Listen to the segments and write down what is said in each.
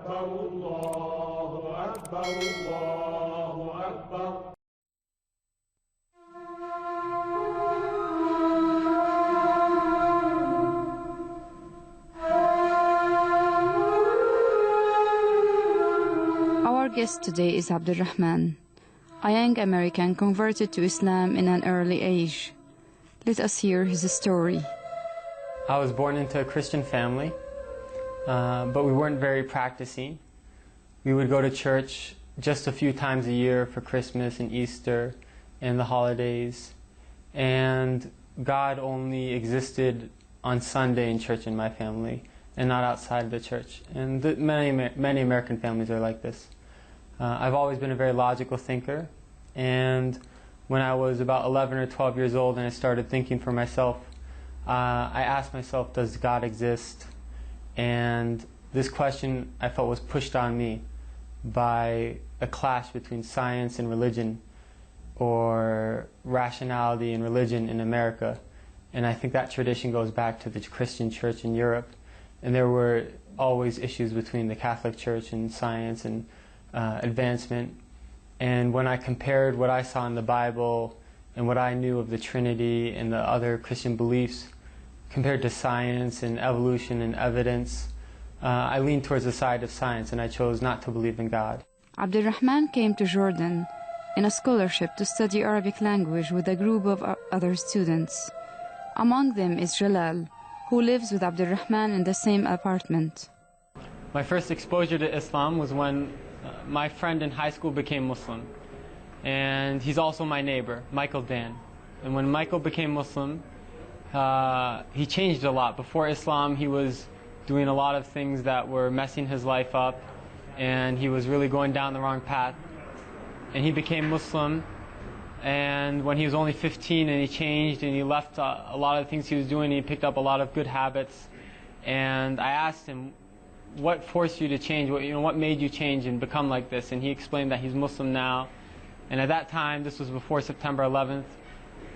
أكبر الله أكبر الله أكبر. Our guest today is Abdulrahman, a young American converted to Islam in an early age. Let us hear his story. I was born into a Christian family, but we weren't very practicing. We would go to church just a few times a year for Christmas and Easter and the holidays. And God only existed on Sunday in church in my family and not outside the church. And many American families are like this. I've always been a very logical thinker, and when I was about 11 or 12 years old and I started thinking for myself, I asked myself, does God exist? And this question I felt was pushed on me by a clash between science and religion, or rationality and religion in America. And I think that tradition goes back to the Christian church in Europe. And there were always issues between the Catholic Church and science and advancement. And when I compared what I saw in the Bible and what I knew of the Trinity and the other Christian beliefs compared to science and evolution and evidence, I leaned towards the side of science, and I chose not to believe in God. Abdulrahman came to Jordan in a scholarship to study Arabic language with a group of other students. Among them is Jalal, who lives with Abdulrahman in the same apartment. My first exposure to Islam was when my friend in high school became Muslim. And he's also my neighbor, Michael Dan. And when Michael became Muslim, he changed a lot. Before Islam, he was doing a lot of things that were messing his life up, and he was really going down the wrong path. And he became Muslim, and when he was only 15, and he changed, and he left a lot of the things he was doing, he picked up a lot of good habits. And I asked him, what forced you to change? What made you change and become like this? And he explained that he's Muslim now. And at that time, this was before September 11th,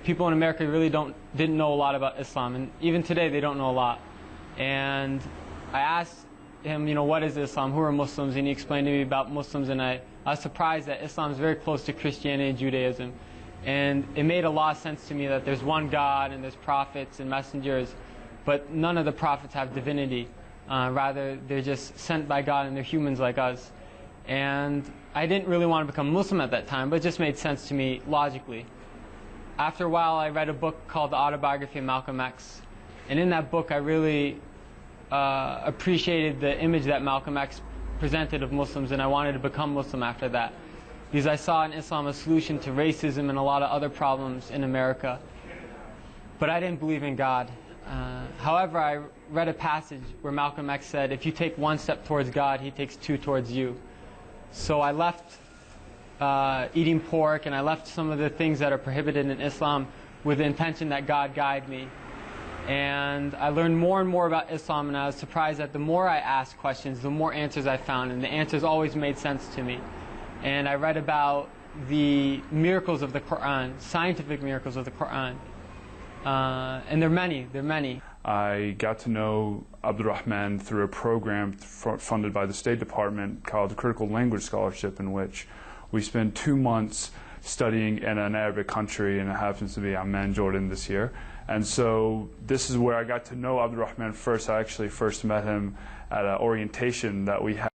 people in America really didn't know a lot about Islam. And even today, they don't know a lot. And I asked him, what is Islam? Who are Muslims? And he explained to me about Muslims. And I was surprised that Islam is very close to Christianity and Judaism. And it made a lot of sense to me that there's one God and there's prophets and messengers, but none of the prophets have divinity. Rather, they're just sent by God and they're humans like us. And I didn't really want to become Muslim at that time, but it just made sense to me logically. After a while, I read a book called The Autobiography of Malcolm X. And in that book, I really appreciated the image that Malcolm X presented of Muslims, and I wanted to become Muslim after that. Because I saw in Islam a solution to racism and a lot of other problems in America. But I didn't believe in God. However, I read a passage where Malcolm X said, if you take one step towards God, he takes two towards you. So I left eating pork, and I left some of the things that are prohibited in Islam with the intention that God guide me. And I learned more and more about Islam, and I was surprised that the more I asked questions, the more answers I found, and the answers always made sense to me. And I read about the miracles of the Quran, scientific miracles of the Quran. And they're many. I got to know Abdulrahman through a program funded by the State Department called the Critical Language Scholarship, in which we spent 2 months studying in an Arabic country, and it happens to be Amman, Jordan this year. And so this is where I got to know Abdulrahman first. I actually first met him at an orientation that we had